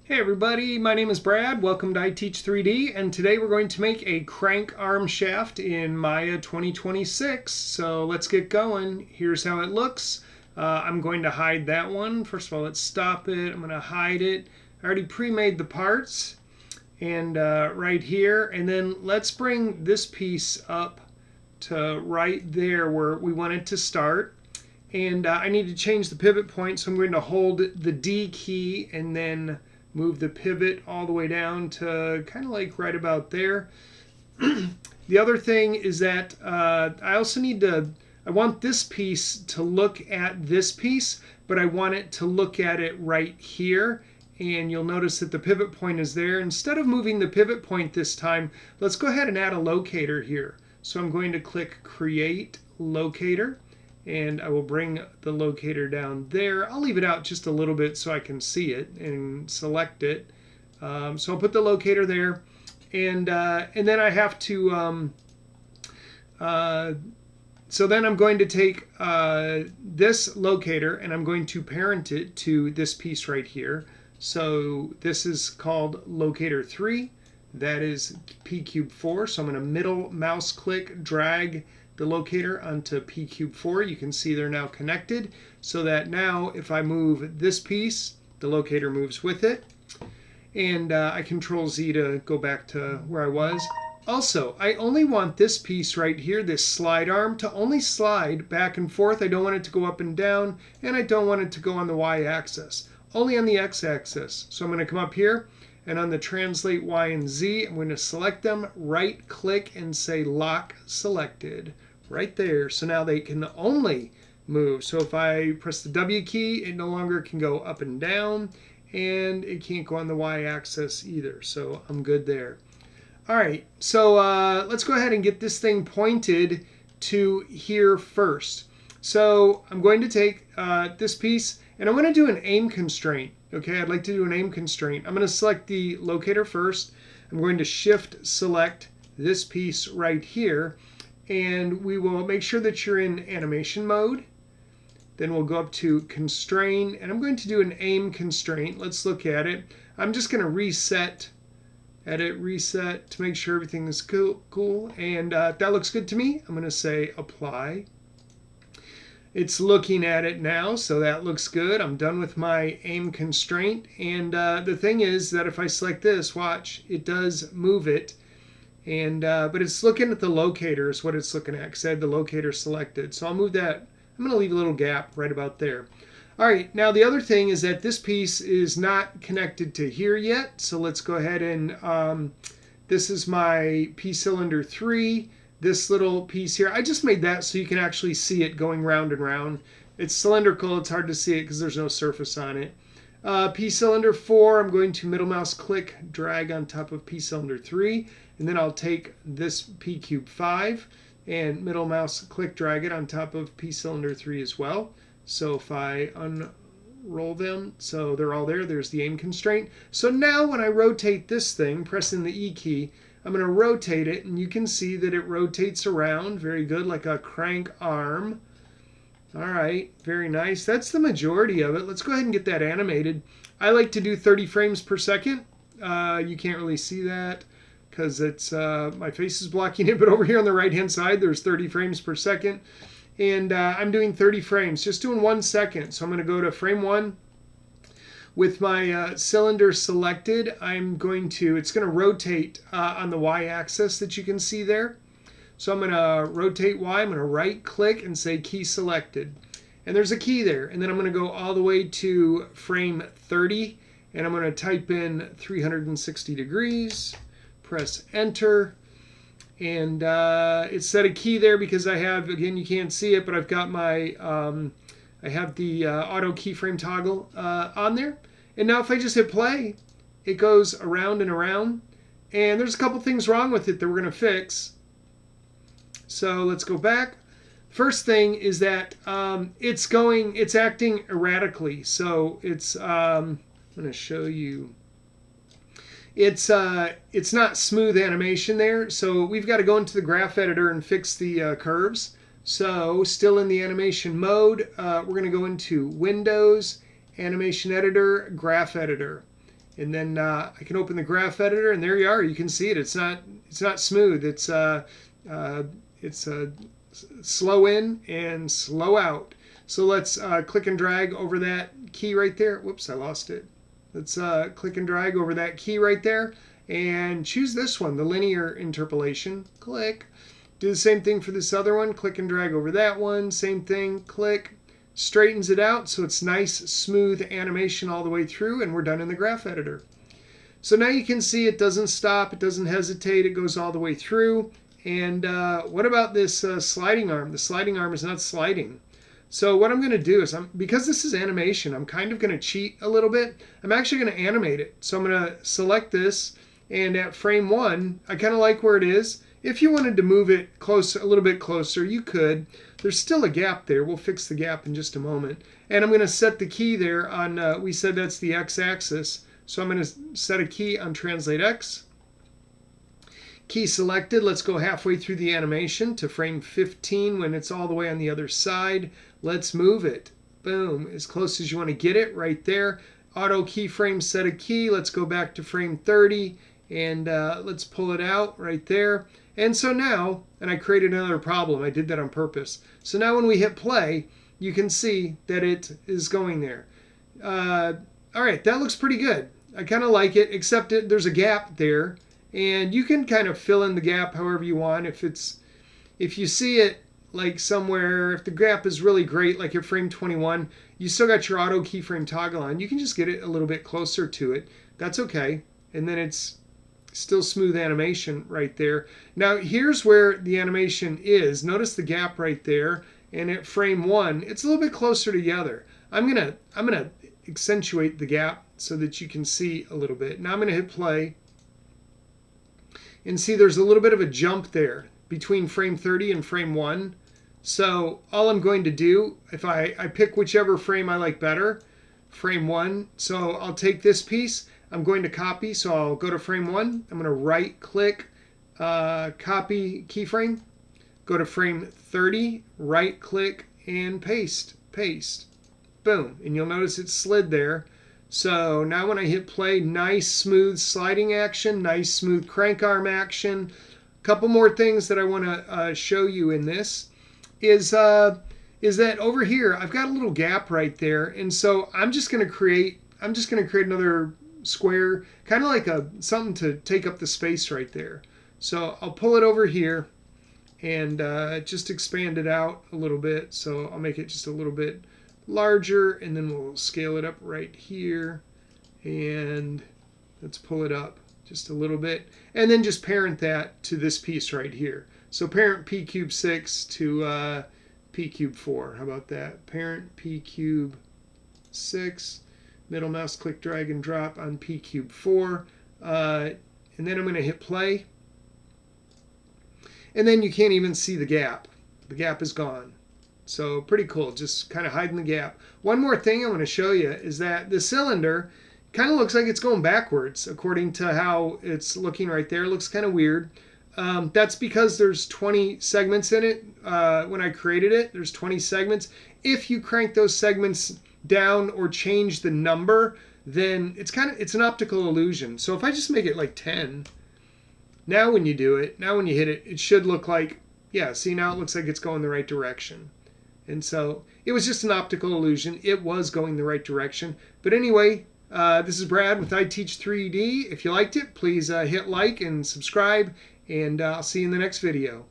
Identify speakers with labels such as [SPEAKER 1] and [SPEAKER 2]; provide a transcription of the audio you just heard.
[SPEAKER 1] Hey everybody, my name is Brad. Welcome to iTeach 3D, and today we're going to make a crank arm shaft in Maya 2026. So let's get going. Here's how it looks. I'm going to hide that one. First of all, let's stop it. I'm going to hide it. I already pre-made the parts, and right here, and then let's bring this piece up to right there where we want it to start. And I need to change the pivot point, so I'm going to hold the D key and then move the pivot all the way down to kind of like right about there. The other thing is that I also I want this piece to look at this piece, but I want it to look at it right here. And you'll notice that the pivot point is there. Instead of moving the pivot point this time, let's go ahead and add a locator here. So I'm going to click Create Locator, and I will bring the locator down there. I'll leave it out just a little bit so I can see it and select it. So I'll put the locator there, and then I have to. So then I'm going to take this locator and I'm going to parent it to this piece right here. So this is called locator 3. That is P cube 4. So I'm going to middle mouse click, drag the locator onto P cube 4. You can see they're now connected, so that now if I move this piece, the locator moves with it. And I Control Z to go back to where I was. Also, I only want this piece right here, this slide arm, to only slide back and forth. I don't want it to go up and down, and I don't want it to go on the y-axis, only on the x-axis. So I'm going to come up here, and on the Translate Y and Z, I'm going to select them, right click, and say Lock Selected right there. So now they can only move. So if I press the W key, it no longer can go up and down, and it can't go on the y-axis either. So I'm good there. All right, so let's go ahead and get this thing pointed to here first. So I'm going to take this piece, and I'm going to do an aim constraint. Okay, I'd like to do an aim constraint. I'm going to select the locator first. I'm going to shift select this piece right here, and we will make sure that you're in animation mode. Then we'll go up to constrain, and I'm going to do an aim constraint. Let's look at it. I'm just going to reset, edit, reset to make sure everything is cool. And that looks good to me. I'm going to say apply. It's looking at it now, so that looks good. I'm done with my aim constraint. And the thing is that if I select this, watch, it does move it. And but it's looking at the locator is what it's looking at, because I had the locator selected. So I'll move that. I'm going to leave a little gap right about there. All right, now the other thing is that this piece is not connected to here yet. So let's go ahead and this is my P cylinder 3. This little piece here, I just made that so you can actually see it going round and round. It's cylindrical, it's hard to see it because there's no surface on it. P cylinder 4, I'm going to middle mouse click, drag on top of P cylinder 3, and then I'll take this P cube 5 and middle mouse click, drag it on top of P cylinder 3 as well. So if I unroll them, so they're all there, there's the aim constraint. So now when I rotate this thing, pressing the E key, I'm going to rotate it, and you can see that it rotates around. Very good, like a crank arm. All right, very nice. That's the majority of it. Let's go ahead and get that animated. I like to do 30 frames per second. You can't really see that because it's my face is blocking it, but over here on the right-hand side, there's 30 frames per second. And I'm doing 30 frames, just doing 1 second. So I'm going to go to frame 1. With my cylinder selected, it's going to rotate on the y-axis that you can see there. So I'm going to rotate Y, I'm going to right click and say key selected. And there's a key there. And then I'm going to go all the way to frame 30, and I'm going to type in 360 degrees, press enter. And it set a key there because I have, again, you can't see it, but I've got my I have the auto keyframe toggle on there. And now if I just hit play, it goes around and around. And there's a couple things wrong with it that we're going to fix. So let's go back. First thing is that it's acting erratically. So I'm going to show you. It's not smooth animation there. So we've got to go into the graph editor and fix the curves. So still in the animation mode, we're going to go into Windows, Animation Editor, Graph Editor. And then I can open the graph editor, and there you are. You can see it. It's not smooth. It's slow in and slow out. So let's click and drag over that key right there. Whoops, I lost it. Let's click and drag over that key right there and choose this one, the linear interpolation. Click. Do the same thing for this other one. Click and drag over that one. Same thing. Click. Straightens it out so it's nice, smooth animation all the way through, and we're done in the graph editor. So now you can see it doesn't stop, it doesn't hesitate, it goes all the way through. And what about this sliding arm? The sliding arm is not sliding. So what I'm going to do is, because this is animation, I'm kind of going to cheat a little bit. I'm actually going to animate it. So I'm going to select this, and at frame 1, I kind of like where it is. If you wanted to move it closer, a little bit closer, you could. There's still a gap there. We'll fix the gap in just a moment. And I'm going to set the key there on, we said that's the x-axis. So I'm going to set a key on Translate X. Key selected. Let's go halfway through the animation to frame 15 when it's all the way on the other side. Let's move it. Boom. As close as you want to get it right there. Auto keyframe, set a key. Let's go back to frame 30 and let's pull it out right there. And so now, and I created another problem. I did that on purpose. So now when we hit play, you can see that it is going there. All right, that looks pretty good. I kind of like it, except there's a gap there. And you can kind of fill in the gap however you want. If you see it like somewhere, if the gap is really great, like at frame 21, you still got your auto keyframe toggle on. You can just get it a little bit closer to it. That's okay. And then it's still smooth animation right there. Now here's where the animation is. Notice the gap right there. And at frame 1, it's a little bit closer together. I'm gonna accentuate the gap so that you can see a little bit. Now I'm gonna hit play. And see there's a little bit of a jump there between frame 30 and frame 1. So all I'm going to do, if I pick whichever frame I like better, frame 1. So I'll take this piece, I'm going to copy, so I'll go to frame 1. I'm going to right click, copy keyframe, go to frame 30, right click, and paste. Boom. And you'll notice it slid there. So now when I hit play, nice smooth sliding action, nice smooth crank arm action. A couple more things that I want to show you in this is that over here I've got a little gap right there, and so I'm just going to create another square, kind of like something to take up the space right there. So I'll pull it over here and just expand it out a little bit. So I'll make it just a little bit larger, and then we'll scale it up right here, and let's pull it up just a little bit, and then just parent that to this piece right here. So parent p cube 6 to p cube 4. How about that? Parent p cube 6, middle mouse click, drag and drop on p cube 4, and then I'm going to hit play, and then you can't even see the gap. The gap is gone. So pretty cool, just kind of hiding the gap. One more thing I want to show you is that the cylinder kind of looks like it's going backwards according to how it's looking right there. It looks kind of weird. That's because there's 20 segments in it. When I created it, there's 20 segments. If you crank those segments down or change the number, then it's an optical illusion. So if I just make it like 10, now when you do it, now when you hit it, it should look like, yeah, see, now it looks like it's going the right direction. And so it was just an optical illusion. It was going the right direction. But anyway, this is Brad with iTeach3D. If you liked it, please hit like and subscribe, and I'll see you in the next video.